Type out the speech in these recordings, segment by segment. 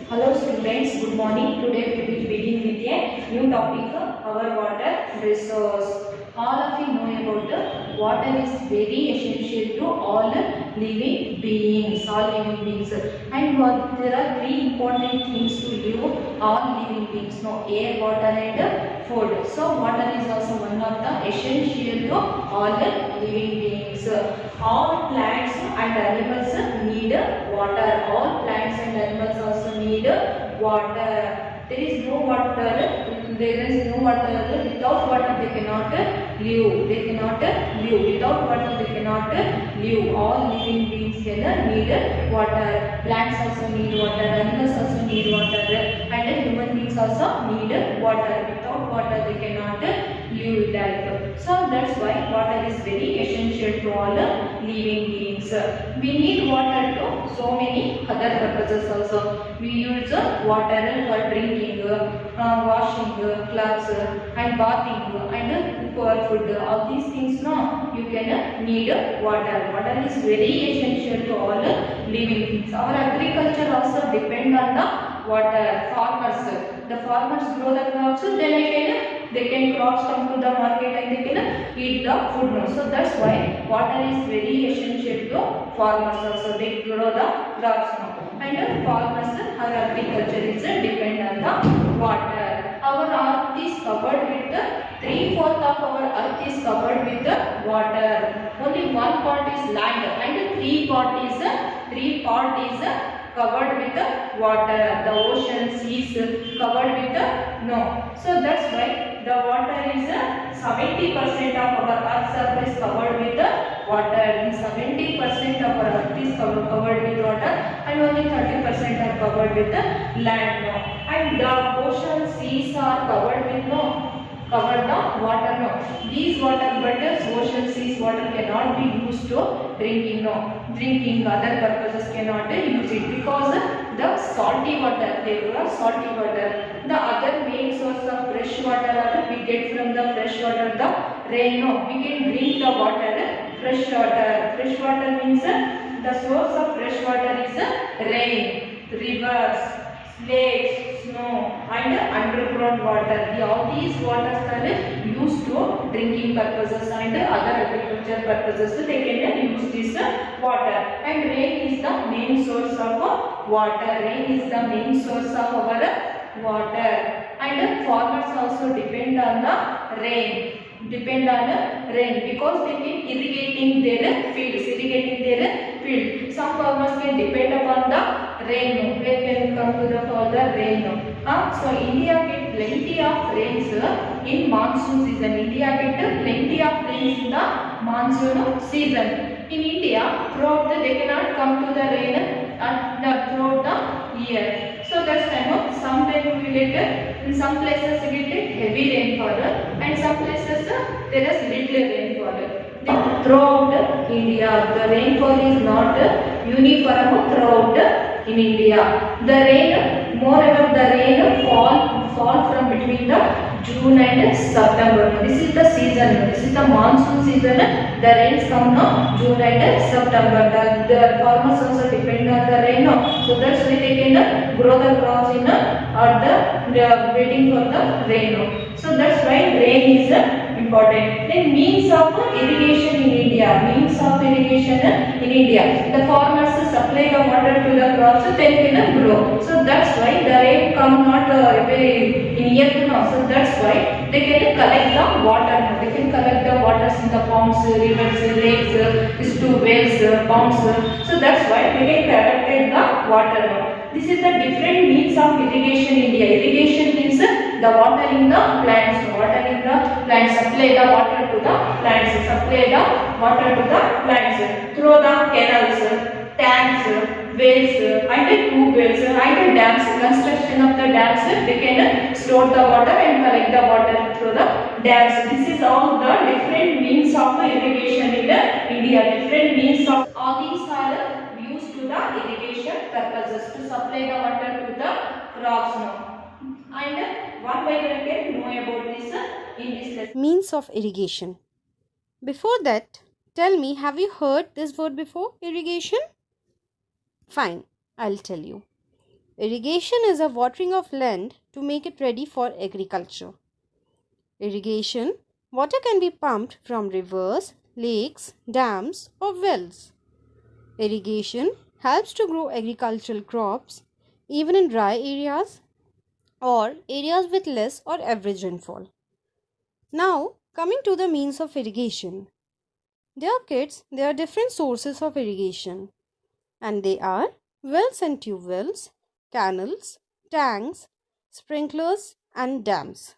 Hello students, good morning. Today we will begin with a new topic, our water resource. All of you know about water is very essential to all living beings, And there are three important things to live all living beings, no air, water and food. So water is also one of the essential to all living beings. All plants and animals need water. All plants and animals also need water. There is no water. There is no water. Without water they cannot live. They cannot live. Without water they cannot live. All living beings can need water. Plants also need water. Animals also need water. And human beings also need water. Without water they cannot live life. So that's why water is very essential to all living beings. We need water to so many other purposes also. We use water for drinking, washing clothes and bathing and for food. All these things no, you can need water. Water is very essential to all living beings. Our agriculture also depend on the water. Farmers, the farmers grow the crops, then they can crops come to the market and they can eat the food now. So that's why water is very essential to farmers also. They grow the crops now. And farmers, our agriculture is depend on the water. Our earth is covered with 3/4 of our earth is covered with water. Only one part is land and three part is covered with water. The ocean, seas covered with no. So that's why the water is 70% of our earth surface covered with water. 70% of our earth is covered with water and only 30% are covered with land. And the ocean, seas are covered with cover the water no. These water butters, ocean, seas water cannot be used to drinking no. Drinking other purposes cannot use it because the salty water, they are salty water. The other main source of fresh water we get from the fresh water, the rain no. We can drink the water, fresh water. Fresh water means the source of fresh water is rain, rivers, lakes, snow and underground water. All these waters are used to drinking purposes and other agriculture purposes. They can use this water. And rain is the main source of water. Rain is the main source of our water. And farmers also depend on the rain. Depend on rain because they can irrigating their field. Some farmers can depend upon the rain. Where can come to the for the rain? So India get plenty of rains in monsoon season. India get plenty of rains in the monsoon season. In India, throughout they cannot come to the rain throughout the year. So that's time sometimes we get in some places we get heavy rainfall and some places there is little rainfall. Throughout India, the rainfall is not uniform throughout in India. The rain, moreover, the rain fall from between the June and September. This is the season. This is the monsoon season. The rains come now June and September. The farmers also depend on the rain. So that's why they can grow the crops in they are waiting for the rain. So that's why rain is important. Then means of irrigation in India. Means of irrigation in India. The farmers supply the water to the crops, they can grow. So that's why the rain come not very in year to now. So that's why they can collect the water. They can collect the waters in the ponds, rivers, lakes, wells, ponds. So that's why they can collect the water. This is the different means of irrigation in India. Irrigation means the watering the plants. Watering the plants, supply the water to the plants. Supply the water to the plants through the canals, tanks, wells and tube wells and dams. Construction of the dams, they can store the water and collect the water through the dams. This is all the different means of irrigation in India. Different means of all these are used to the irrigation purposes to supply the water to the crops now. And one by one can know about this in this lesson. Means of irrigation. Before that, tell me, have you heard this word before? Irrigation? Fine, I'll tell you. Irrigation is a watering of land to make it ready for agriculture. Irrigation water can be pumped from rivers, lakes, dams, or wells. Irrigation helps to grow agricultural crops even in dry areas or areas with less or average rainfall. Now, coming to the means of irrigation. Dear kids, there are different sources of irrigation, and they are wells and tube wells, canals, tanks, sprinklers, and dams.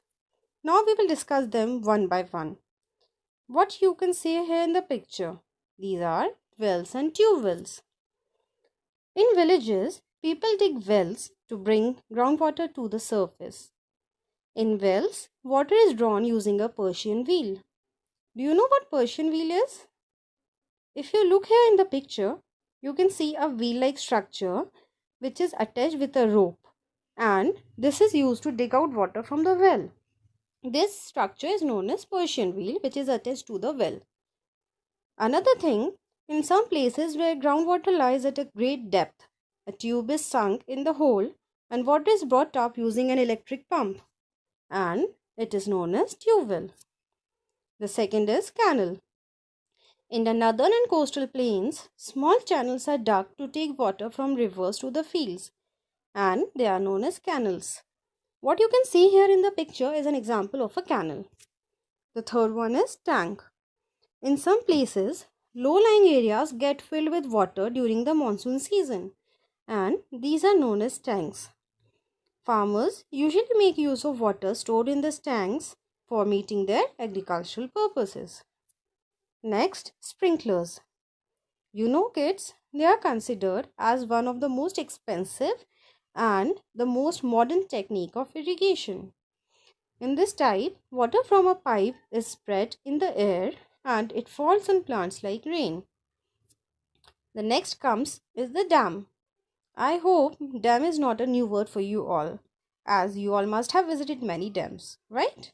Now we will discuss them one by one. What you can see here in the picture, these are wells and tube wells. In villages, people dig wells to bring groundwater to the surface. In wells, water is drawn using a Persian wheel. Do you know what Persian wheel is? If you look here in the picture, you can see a wheel-like structure which is attached with a rope, and this is used to dig out water from the well. This structure is known as Persian wheel, which is attached to the well. Another thing, in some places where groundwater lies at a great depth, a tube is sunk in the hole and water is brought up using an electric pump, and it is known as tube well. The second is canal. In the northern and coastal plains, small channels are dug to take water from rivers to the fields, and they are known as canals. What you can see here in the picture is an example of a canal. The third one is tank. In some places, low-lying areas get filled with water during the monsoon season, and these are known as tanks. Farmers usually make use of water stored in these tanks for meeting their agricultural purposes. Next, sprinklers. You know kids, they are considered as one of the most expensive and the most modern technique of irrigation. In this type, water from a pipe is spread in the air and it falls on plants like rain. The next comes is the dam. I hope dam is not a new word for you all, as you all must have visited many dams, right?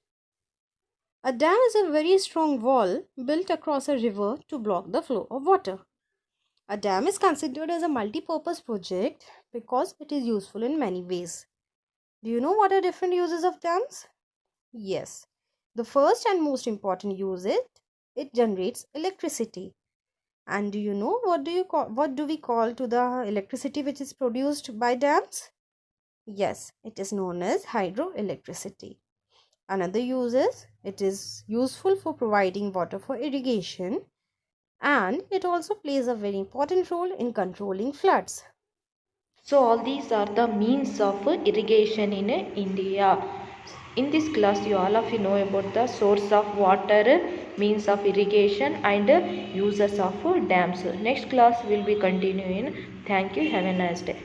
A dam is a very strong wall built across a river to block the flow of water. A dam is considered as a multi-purpose project because it is useful in many ways. Do you know what are different uses of dams? Yes. The first and most important use is it generates electricity. And do you know what do we call to the electricity which is produced by dams? Yes, it is known as hydroelectricity. Another use is it is useful for providing water for irrigation, and it also plays a very important role in controlling floods. So all these are the means of irrigation in India. In this class, you all of you know about the source of water, means of irrigation, and uses of dams. Next class will be continuing. Thank you. Have a nice day.